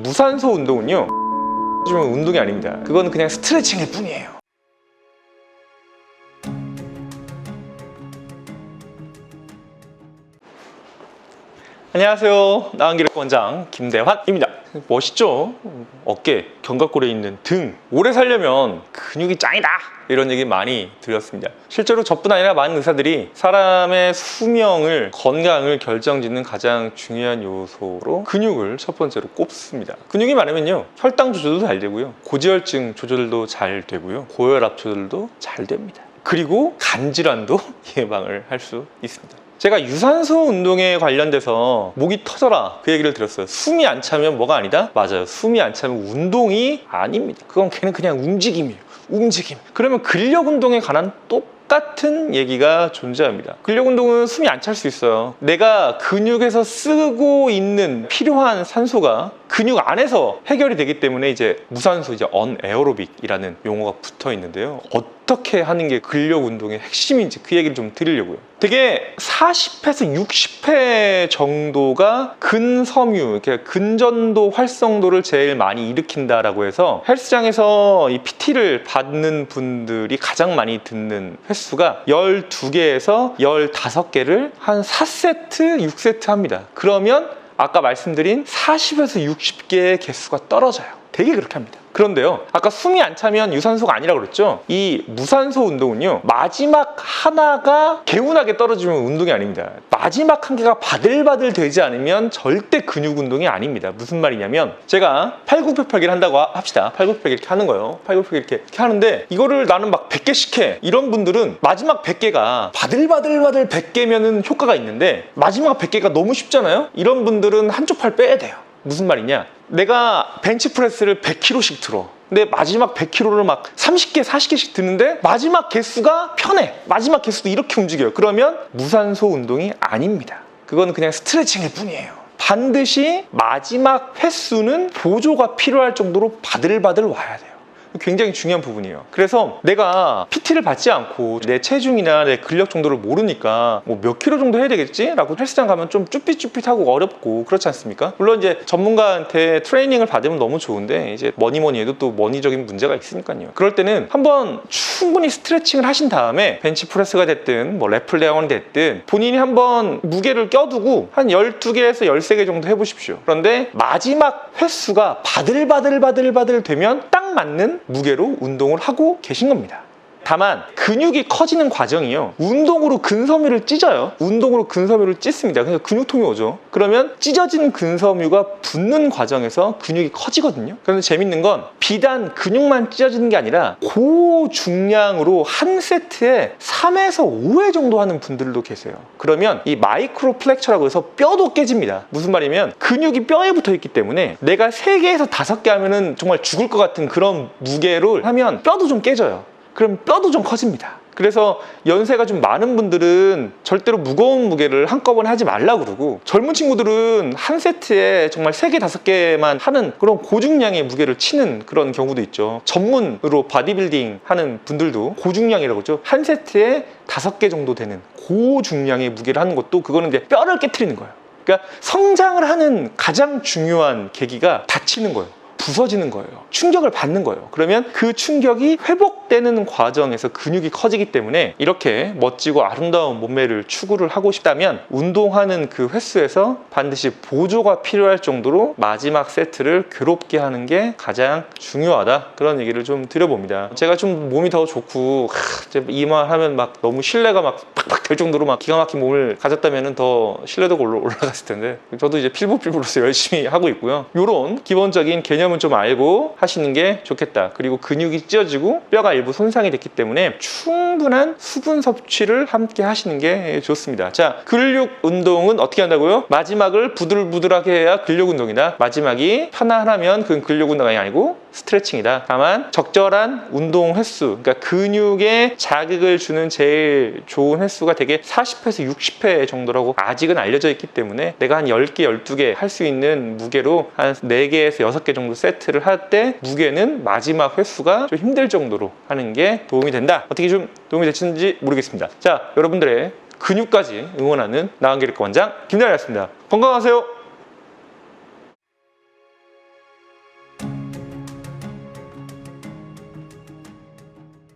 무산소 운동은요, 운동이 아닙니다. 그건 그냥 스트레칭일 뿐이에요. 안녕하세요. 나은기력 원장 김대환입니다. 멋있죠? 어깨, 견갑골에 있는 등. 오래 살려면 근육이 짱이다! 이런 얘기 많이 들었습니다. 실제로 저뿐 아니라 많은 의사들이 사람의 수명을, 건강을 결정짓는 가장 중요한 요소로 근육을 첫 번째로 꼽습니다. 근육이 많으면요, 혈당 조절도 잘 되고요, 고지혈증 조절도 잘 되고요, 고혈압 조절도 잘 됩니다. 그리고 간질환도 예방을 할 수 있습니다. 제가 유산소 운동에 관련돼서 목이 터져라 그 얘기를 들었어요. 숨이 안 차면 뭐가 아니다? 맞아요. 숨이 안 차면 운동이 아닙니다. 그건 걔는 그냥 움직임이에요. 움직임. 그러면 근력 운동에 관한 똑같은 얘기가 존재합니다. 근력 운동은 숨이 안 찰 수 있어요. 내가 근육에서 쓰고 있는 필요한 산소가 근육 안에서 해결이 되기 때문에 이제 무산소, 이제 언에어로빅이라는 용어가 붙어 있는데요. 어떻게 하는 게 근력 운동의 핵심인지 그 얘기를 좀 드리려고요. 되게 40회에서 60회 정도가 근섬유, 이렇게 근전도 활성도를 제일 많이 일으킨다라고 해서 헬스장에서 이 PT를 받는 분들이 가장 많이 듣는 횟수가 12개에서 15개를 한 4세트, 6세트 합니다. 그러면 아까 말씀드린 40에서 60개의 개수가 떨어져요. 되게 그렇게 합니다. 그런데요, 아까 숨이 안 차면 유산소가 아니라고 그랬죠? 이 무산소 운동은요, 마지막 하나가 개운하게 떨어지면 운동이 아닙니다. 마지막 한 개가 바들바들 되지 않으면 절대 근육 운동이 아닙니다. 무슨 말이냐면, 제가 팔굽혀펴기를 한다고 합시다. 팔굽혀펴기 이렇게 하는 거예요. 팔굽혀펴기 이렇게 하는데, 이거를 나는 막 100개씩 해. 이런 분들은 마지막 100개가 바들바들 100개면은 효과가 있는데, 마지막 100개가 너무 쉽잖아요? 이런 분들은 한쪽 팔 빼야 돼요. 무슨 말이냐? 내가 벤치프레스를 100kg씩 들어. 근데 마지막 100kg를 막 30개, 40개씩 드는데 마지막 개수가 편해. 마지막 개수도 이렇게 움직여요. 그러면 무산소 운동이 아닙니다. 그건 그냥 스트레칭일 뿐이에요. 반드시 마지막 횟수는 보조가 필요할 정도로 바들바들 와야 돼요. 굉장히 중요한 부분이에요. 그래서 내가 PT를 받지 않고 내 체중이나 내 근력 정도를 모르니까 뭐 몇 킬로 정도 해야 되겠지? 라고 헬스장 가면 좀 쭈삣쭈삣하고 어렵고 그렇지 않습니까? 물론 이제 전문가한테 트레이닝을 받으면 너무 좋은데, 이제 뭐니 해도 또 머니적인 문제가 있으니까요. 그럴 때는 한번 충분히 스트레칭을 하신 다음에 벤치프레스가 됐든 뭐 랩플레어가 됐든 본인이 한번 무게를 껴두고 한 12개에서 13개 정도 해보십시오. 그런데 마지막 횟수가 바들바들 되면 딱 맞는 무게로 운동을 하고 계신 겁니다. 다만 근육이 커지는 과정이요, 운동으로 근섬유를 찢어요. 운동으로 근섬유를 찢습니다. 그래서 근육통이 오죠. 그러면 찢어진 근섬유가 붙는 과정에서 근육이 커지거든요. 그런데 재밌는 건 비단 근육만 찢어지는 게 아니라 고중량으로 한 세트에 3에서 5회 정도 하는 분들도 계세요. 그러면 이 마이크로 플렉처라고 해서 뼈도 깨집니다. 무슨 말이면 근육이 뼈에 붙어 있기 때문에 내가 3개에서 5개 하면은 정말 죽을 것 같은 그런 무게를 하면 뼈도 좀 깨져요. 그럼 뼈도 좀 커집니다. 그래서 연세가 좀 많은 분들은 절대로 무거운 무게를 한꺼번에 하지 말라고 그러고, 젊은 친구들은 한 세트에 정말 3개, 5개만 하는 그런 고중량의 무게를 치는 그런 경우도 있죠. 전문으로 바디빌딩 하는 분들도 고중량이라고 그러죠. 한 세트에 5개 정도 되는 고중량의 무게를 하는 것도, 그거는 이제 뼈를 깨트리는 거예요. 그러니까 성장을 하는 가장 중요한 계기가 다치는 거예요. 부서지는 거예요. 충격을 받는 거예요. 그러면 그 충격이 회복되는 과정에서 근육이 커지기 때문에 이렇게 멋지고 아름다운 몸매를 추구를 하고 싶다면 운동하는 그 횟수에서 반드시 보조가 필요할 정도로 마지막 세트를 괴롭게 하는 게 가장 중요하다, 그런 얘기를 좀 드려봅니다. 제가 좀 몸이 더 좋고 이 말 하면 막 너무 신뢰가 막 팍팍 될 정도로 막 기가 막힌 몸을 가졌다면 더 신뢰도가 올라갔을 텐데, 저도 이제 필보로서 열심히 하고 있고요. 이런 기본적인 개념은 좀 알고 하시는 게 좋겠다. 그리고 근육이 찢어지고 뼈가 일부 손상이 됐기 때문에 충분한 수분 섭취를 함께 하시는 게 좋습니다. 자, 근력 운동은 어떻게 한다고요? 마지막을 부들부들하게 해야 근력 운동이다. 마지막이 편안하면 그건 근력 운동이 아니고 스트레칭이다. 다만 적절한 운동 횟수, 그러니까 근육에 자극을 주는 제일 좋은 횟수가 되게 40회에서 60회 정도라고 아직은 알려져 있기 때문에, 내가 한 10개, 12개 할 수 있는 무게로 한 4개에서 6개 정도 세트를 할 때 무게는 마지막 횟수가 좀 힘들 정도로 하는 게 도움이 된다. 어떻게 좀 도움이 되시는지 모르겠습니다. 자, 여러분들의 근육까지 응원하는 나은기력 원장 김대환이었습니다. 건강하세요.